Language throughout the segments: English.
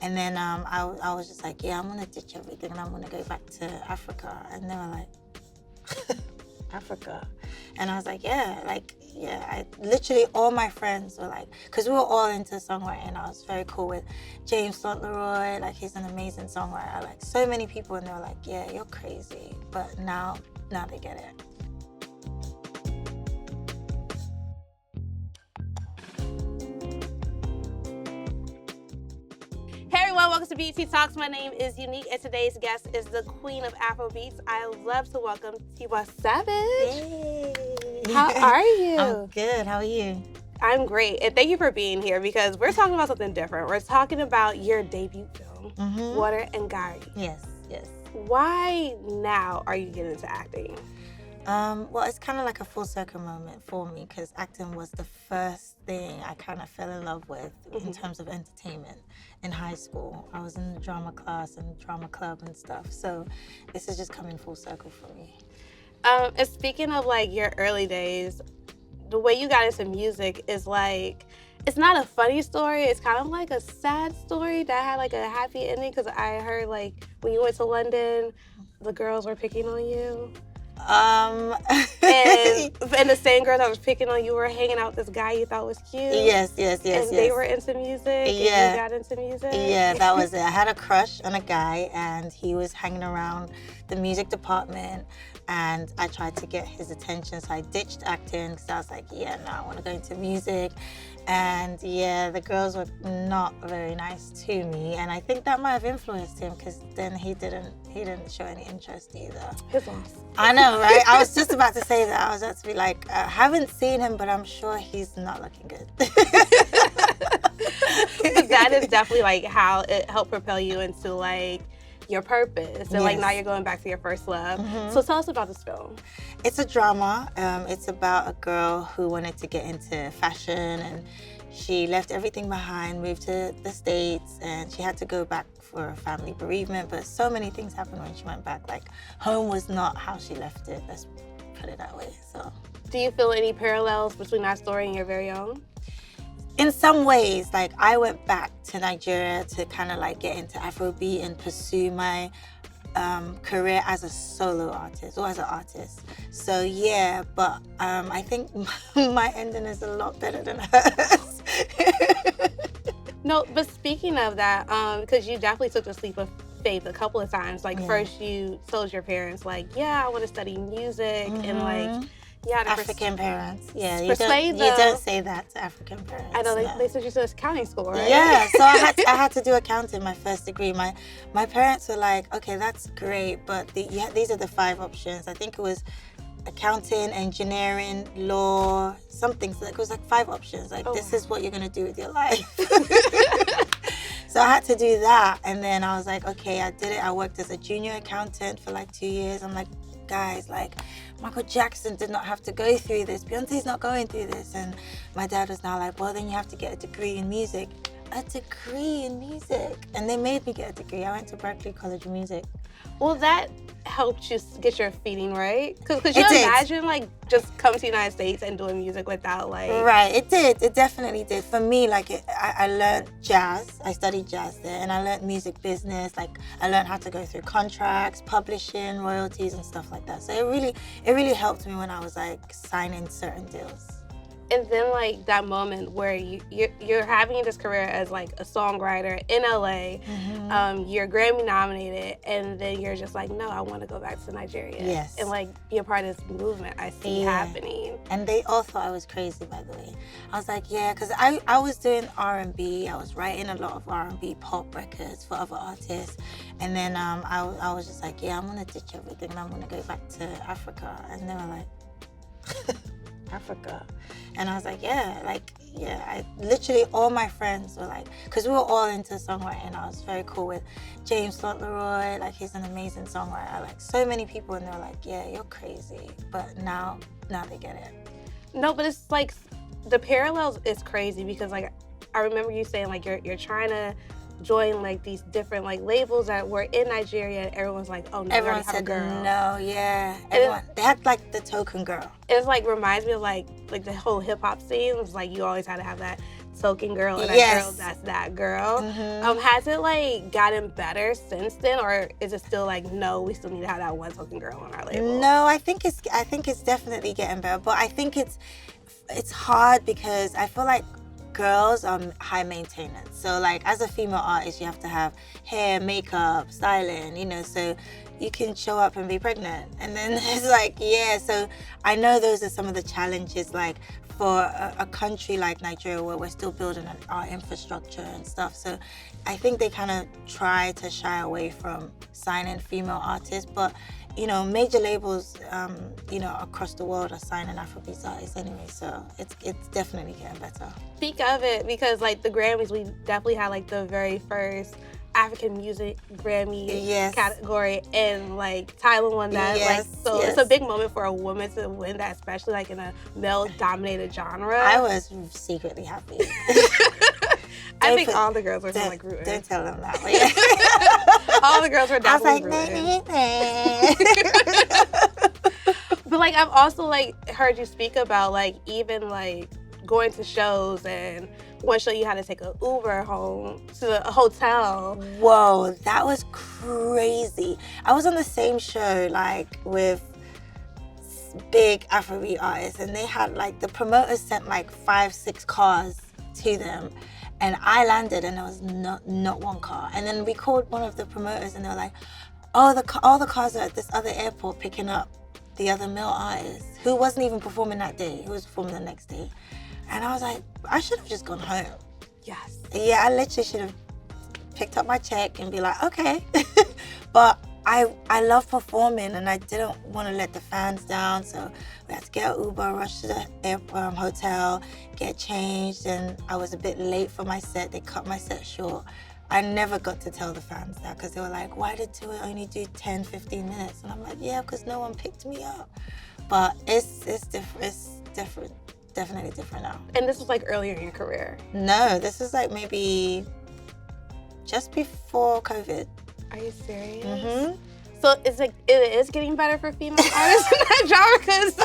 And then I was just like, yeah, I'm gonna ditch everything and I'm gonna go back to Africa. And they were like, Africa. And I was like, I literally, all my friends were like, because we were all into songwriting, and I was very cool with James Fauntleroy, like he's an amazing songwriter, like so many people, and they were like, yeah, you're crazy. But now they get it. Hey everyone, welcome to BET Talks. My name is Unique, and today's guest is the queen of Afrobeats. I love to welcome Tiwa Savage. Yay. How are you? I'm good. How are you? I'm great, and thank you for being here because we're talking about something different. We're talking about your debut film, Water and Garri. Yes. Why now are you getting into acting? Well, it's kind of like a full circle moment for me because acting was the first thing I kind of fell in love with in terms of entertainment in high school. I was in the drama class and drama club and stuff. So this is just coming full circle for me. And speaking of like your early days, the way you got into music is like, it's not a funny story. It's kind of like a sad story that had like a happy ending because I heard like when you went to London, the girls were picking on you. And the same girl that was picking on you were hanging out with this guy you thought was cute. Yes. And they were into music. And you got into music. Yeah, that was it. I had a crush on a guy, and he was hanging around the music department, and I tried to get his attention, so I ditched acting because I was like, yeah, no, I want to go into music. And yeah, the girls were not very nice to me, and I think that might have influenced him because then he didn't show any interest either. His loss. I know, right? I was just about to say that. I was about to be like, I haven't seen him, but I'm sure he's not looking good. But that is definitely like how it helped propel you into like your purpose, and like now you're going back to your first love. So tell us about this film. It's a drama. It's about a girl who wanted to get into fashion, and she left everything behind, moved to the States, and she had to go back for a family bereavement. But so many things happened when she went back. Like, home was not how she left it. Let's put it that way. So, do you feel any parallels between that story and your very own? In some ways, like I went back to Nigeria to kind of like get into Afrobeat and pursue my career as a solo artist or as an artist. So yeah, but I think my ending is a lot better than hers. No, but speaking of that, because you definitely took the leap of faith a couple of times. Like first you told your parents like, yeah, I want to study music and like, yeah, African parents. Yeah, you persuade don't say that to African parents. I know they sent you to accounting school, right? Yeah, so I had to do accounting, my first degree. My parents were like, okay, that's great, but these are the 5 options. I think it was accounting, engineering, law, something. So it was like 5 options. Like this is what you're gonna do with your life. So I had to do that, and then I was like, okay, I did it. I worked as a junior accountant for like 2 years. I'm like, guys, like Michael Jackson did not have to go through this. Beyonce's not going through this. And my dad was now like, well, then you have to get a degree in music. A degree in music. And they made me get a degree. I went to Berklee College of Music. Well, that helped you get your feeding, right? Because could you imagine like just coming to the United States and doing music without like... Right, it did. It definitely did. For me, like I learned jazz. I studied jazz there, and I learned music business. Like I learned how to go through contracts, publishing, royalties, and stuff like that. So it really helped me when I was like signing certain deals. And then like that moment where you're having this career as like a songwriter in LA, you're Grammy nominated, and then you're just like, no, I want to go back to Nigeria. Yes. And like be a part of this movement I see happening. And they all thought I was crazy, by the way. I was like, yeah, because I was doing R&B. I was writing a lot of R&B pop records for other artists. And then I was just like, yeah, I'm going to ditch everything and I'm going to go back to Africa. And they were like, Africa. And I was like, I literally, all my friends were like, because we were all into songwriting. I was very cool with James Fauntleroy, like he's an amazing songwriter. Like so many people, and they were like, yeah, you're crazy. But now they get it. No, but it's like the parallels is crazy because like I remember you saying like you're trying to join like these different like labels that were in Nigeria, and everyone's like, oh no, everyone said no, yeah. Everyone, they had like the token girl. It's like reminds me of like the whole hip hop scene. It's like you always had to have that token girl and a Yes. girl that's that girl. Mhm. Has it like gotten better since then, or is it still like, no, we still need to have that one token girl on our label? No, I think it's definitely getting better, but I think it's hard because I feel like girls are high maintenance. So like as a female artist, you have to have hair, makeup, styling, you know, so you can show up and be pregnant. And then it's like, yeah, so I know those are some of the challenges, like for a country like Nigeria where we're still building our infrastructure and stuff. So I think they kind of try to shy away from signing female artists, but you know, major labels, you know, across the world are signing Afrobeats artists anyway, so it's definitely getting better. Speak of it, because like the Grammys, we definitely had like the very first African music Grammy Yes. category, and like Tyler won that. Yes, Like, so yes. it's a big moment for a woman to win that, especially like in a male-dominated genre. I was secretly happy. I think all the girls were just like rooting. Don't tell them that. But yeah. All the girls were I was definitely like, rooting. But like I've also like heard you speak about like even like going to shows, and one show you had to take an Uber home to a hotel. Whoa, that was crazy. I was on the same show like with big Afrobeat artists, and they had like the promoters sent like 5-6 cars to them, and I landed and there was not one car. And then we called one of the promoters and they were like, oh, all the cars are at this other airport picking up the other male artist who wasn't even performing that day, who was performing the next day. And I was like, I should have just gone home. Yes. Yeah, I literally should have picked up my check and be like, okay. But I love performing and I didn't want to let the fans down, so we had to get an Uber, rush to the hotel, get changed, and I was a bit late for my set. They cut my set short. I never got to tell the fans that because they were like, why did Tiwa only do 10, 15 minutes? And I'm like, yeah, because no one picked me up. But it's different, definitely different now. And this was like earlier in your career. No, this was like maybe just before COVID. Are you serious? Mm-hmm. So it's like it is getting better for female artists in that genre, because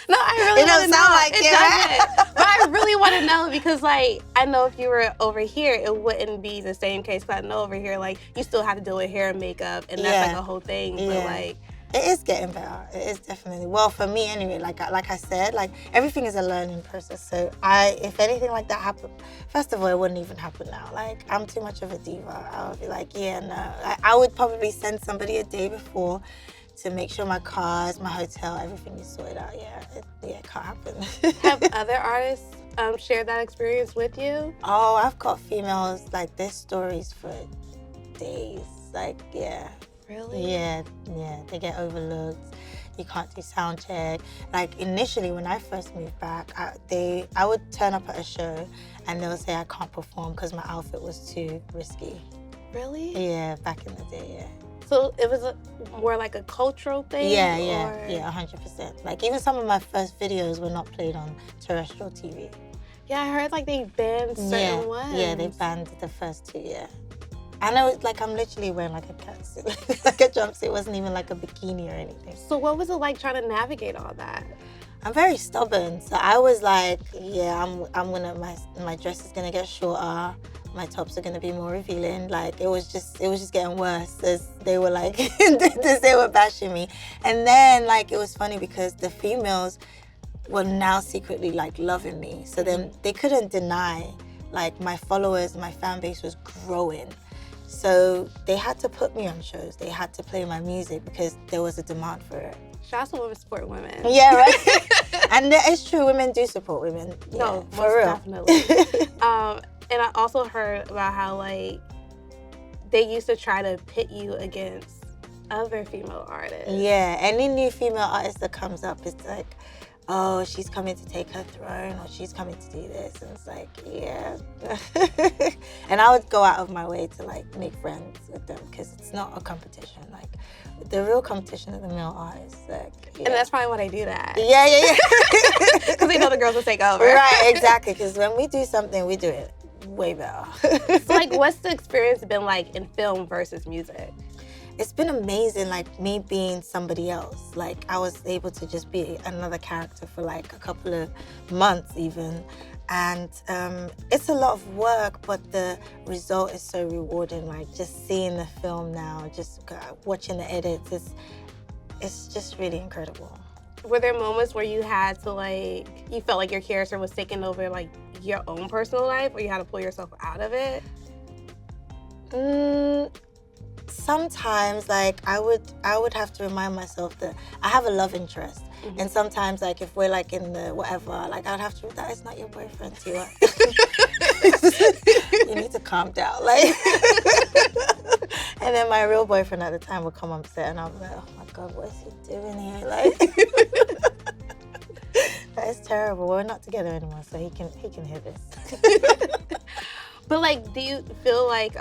no, I really It want don't to know. sound like it it, right? doesn't. But I really want to know, because like I know if you were over here, it wouldn't be the same case. Because I know over here, like you still have to deal with hair and makeup, and that's like a whole thing. But Yeah. like It is getting better. It is definitely. Well, for me anyway, like I said, like everything is a learning process. So if anything like that happened, first of all, it wouldn't even happen now. Like I'm too much of a diva. I would be like, yeah, no. I would probably send somebody a day before to make sure my cars, my hotel, everything is sorted out. Yeah, it can't happen. have other artists shared that experience with you? Oh, I've got females, like their stories for days. Like, yeah. Really? Yeah, they get overlooked. You can't do sound check. Like initially when I first moved back, I would turn up at a show and they'll say I can't perform because my outfit was too risky. Really? Yeah, back in the day, yeah. So it was more like a cultural thing? Yeah, or... 100%. Like even some of my first videos were not played on terrestrial TV. Yeah, I heard like they banned certain ones. Yeah, they banned the first 2, yeah. I know, like I'm literally wearing like a catsuit, like a jumpsuit. It wasn't even like a bikini or anything. So what was it like trying to navigate all that? I'm very stubborn, so I was like, yeah, I'm gonna my dress is gonna get shorter, my tops are gonna be more revealing. Like it was just getting worse as they were like they were bashing me, and then like it was funny because the females were now secretly like loving me, so then they couldn't deny like my followers, my fan base was growing. So they had to put me on shows. They had to play my music because there was a demand for it. Shout out to women support women. Yeah, right? And it's true, women do support women. Yeah, No, for most real. definitely. And I also heard about how like they used to try to pit you against other female artists. Yeah, any new female artist that comes up, it's like, oh, she's coming to take her throne, or she's coming to do this, and it's like, yeah. And I would go out of my way to like make friends with them because it's not a competition. Like the real competition is the male artists. Like, yeah. And that's probably why they do that. Yeah. Because they know the girls will take over. Right, exactly. Because when we do something, we do it way better. So like, what's the experience been like in film versus music? It's been amazing, like me being somebody else. Like I was able to just be another character for like a couple of months even. And it's a lot of work, but the result is so rewarding. Like just seeing the film now, just watching the edits, it's just really incredible. Were there moments where you had to like, you felt like your character was taking over like your own personal life, or you had to pull yourself out of it? Sometimes, like I would have to remind myself that I have a love interest, and sometimes, like if we're like in the whatever, like I'd have to. That is not your boyfriend, Tiwa. You need to calm down, like. And then my real boyfriend at the time would come on set, and I'm like, oh my god, what is he doing here? Like, that is terrible. We're not together anymore, so he can hear this. But like, do you feel like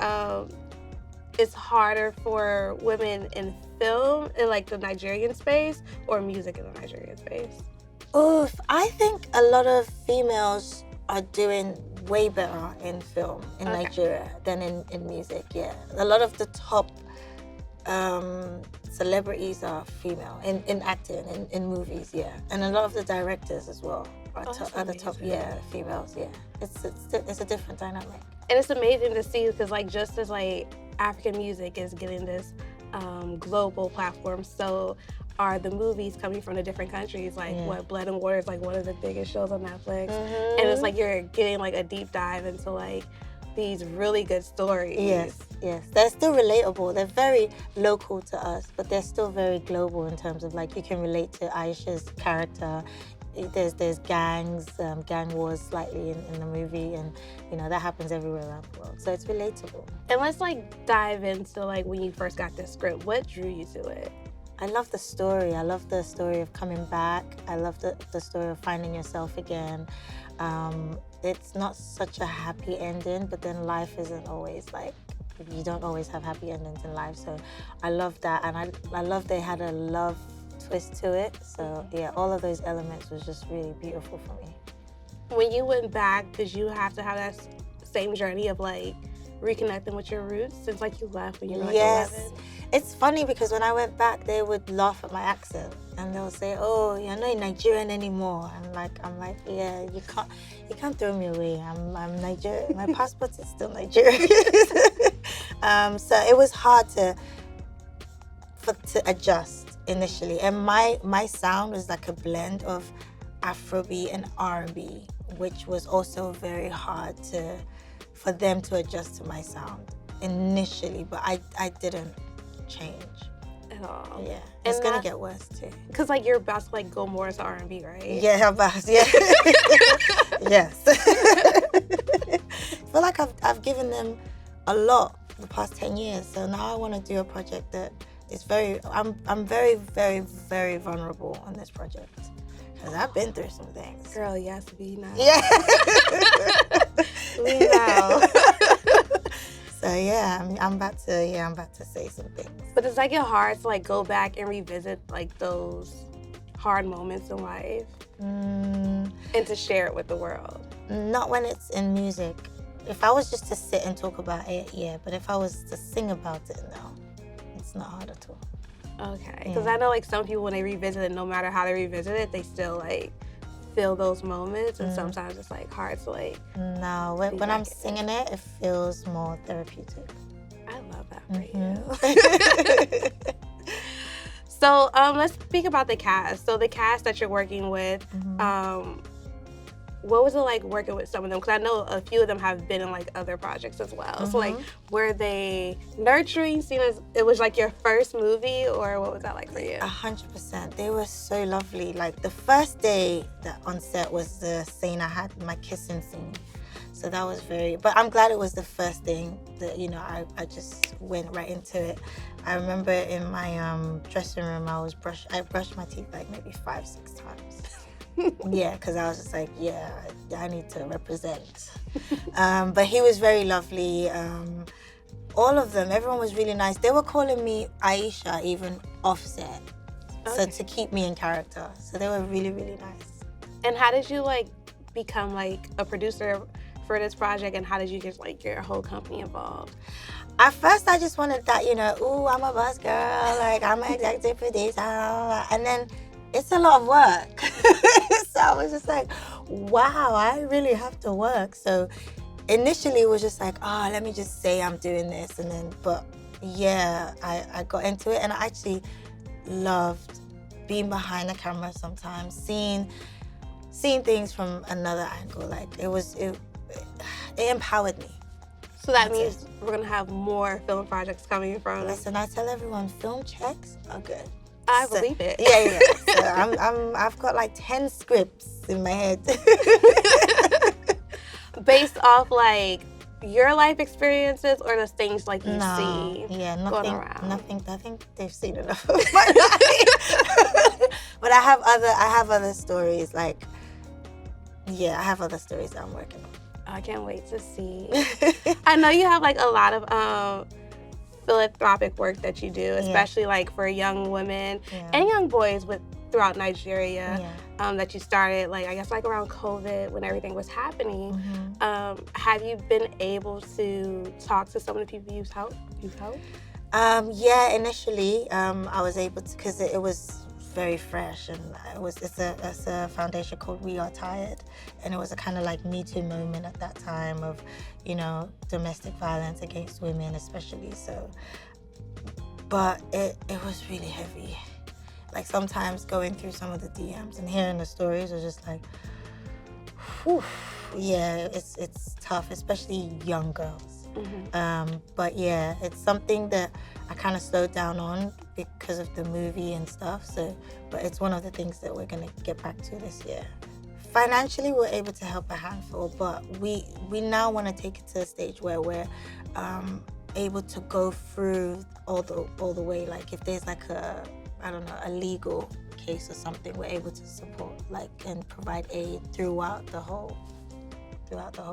it's harder for women in film in like the Nigerian space, or music in the Nigerian space? Oof, I think a lot of females are doing way better in film in Nigeria than in music, yeah. A lot of the top celebrities are female in acting, in movies, yeah. And a lot of the directors as well are the top, yeah, females, yeah. It's a different dynamic. And it's amazing to see, because like just as like African music is getting this global platform, so are the movies coming from the different countries. Like what Blood and Water is like one of the biggest shows on Netflix, and it's like you're getting like a deep dive into like these really good stories. Yes, they're still relatable. They're very local to us, but they're still very global in terms of like you can relate to Aisha's character. There's gangs, gang wars slightly in the movie, and you know that happens everywhere around the world. So it's relatable. And let's like dive into like when you first got this script. What drew you to it? I love the story. I love the story of coming back. I love the story of finding yourself again. It's not such a happy ending, but then life isn't always like, you don't always have happy endings in life. So I love that, and I love they had a love twist to it. So yeah, all of those elements was just really beautiful for me. When you went back, did you have to have that same journey of like reconnecting with your roots since like you left when you were like 11? It's funny because when I went back, they would laugh at my accent and they'll say, "Oh, you're not Nigerian anymore." I'm like, yeah, you can't throw me away. I'm Nigerian. My passport is still Nigerian. So it was hard to adjust initially, and my sound was like a blend of Afrobeat and R&B, which was also very hard for them to adjust to my sound initially, but I didn't change at all. Yeah, it's gonna get worse too. Cause like you're about to like go more into R&B, right? Yeah, yeah. Yes. I feel like I've given them a lot the past 10 years, so now I want to do a project that is I'm very, very, very vulnerable on this project. Because I've been through some things. Girl, yes, we know. Yeah. We know. So yeah, I'm about to say some things. But does that get hard to like go back and revisit like those hard moments in life? And to share it with the world? Not when it's in music. If I was just to sit and talk about it, yeah. But if I was to sing about it, no. It's not hard at all. Okay. Because I know like some people, when they revisit it, no matter how they revisit it, they still like feel those moments, and sometimes it's like hard to like. No, when I'm singing it feels more therapeutic. I love that for you. So let's speak about the cast. So the cast that you're working with, what was it like working with some of them? Because I know a few of them have been in like other projects as well. So like, were they nurturing, seeing as it was like your first movie, or what was that like for you? 100%. They were so lovely. Like the first day that on set was the scene I had, my kissing scene. So that was but I'm glad it was the first thing that, you know, I just went right into it. I remember in my dressing room, I brushed my teeth like maybe 5-6 times. Yeah, because I was just like, yeah, I need to represent. But he was very lovely. All of them, everyone was really nice. They were calling me Aisha even offset, so to keep me in character. So they were really, really nice. And how did you like become like a producer for this project, and how did you get like your whole company involved? At first, I just wanted that, you know, ooh, I'm a boss girl, like I'm an executive producer, and then it's a lot of work. So I was just like, wow, I really have to work. So initially it was just like, oh, let me just say I'm doing this. And then, but yeah, I got into it, and I actually loved being behind the camera sometimes, seeing things from another angle. Like it empowered me. So that means we're gonna have more film projects coming from. Listen, I tell everyone, film checks are good. I believe it. Yeah. So I've got like 10 scripts in my head. Based off like your life experiences or the things like you see nothing, going around? Nothing. I think they've seen enough of my life. But I have other stories. Like, yeah, I have other stories that I'm working on. I can't wait to see. I know you have like a lot of philanthropic work that you do, especially like for young women and young boys throughout Nigeria. That you started, like, I guess like around COVID when everything was happening. Have you been able to talk to some of the people you've helped? Yeah, initially I was able to, because it was very fresh, and it's a foundation called We Are Tired, and it was a kind of like Me Too moment at that time of, you know, domestic violence against women especially. So, but it was really heavy. Like sometimes going through some of the DMs and hearing the stories was just like, whew, yeah, it's tough, especially young girls. But yeah, it's something that I kind of slowed down on because of the movie and stuff. So, but it's one of the things that we're gonna get back to this year. Financially, we're able to help a handful, but we now want to take it to a stage where we're able to go through all the way. Like if there's like a legal case or something, we're able to support and provide aid throughout the whole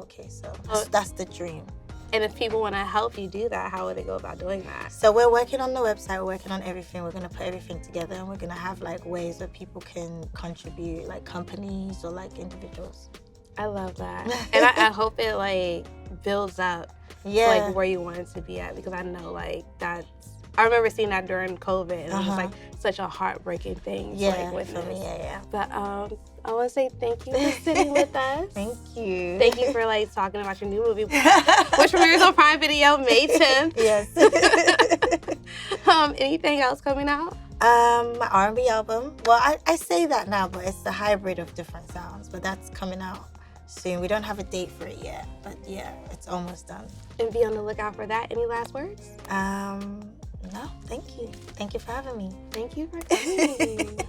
case. So that's the dream. And if people want to help you do that, how would they go about doing that? So we're working on the website, we're working on everything. We're going to put everything together, and we're going to have like ways where people can contribute, like companies or like individuals. I love that. And I hope it like builds up to like where you want it to be at, because I know like I remember seeing that during COVID, and it was like such a heartburning thing to like witness. For me, yeah. But I want to say thank you for sitting with us. Thank you. Thank you for like talking about your new movie, which premieres on Prime Video May 10th. Yes. Anything else coming out? My R&B album. Well, I say that now, but it's a hybrid of different sounds. But that's coming out soon. We don't have a date for it yet, but yeah, it's almost done. And be on the lookout for that. Any last words? No, thank you. Thank you for having me. Thank you for coming.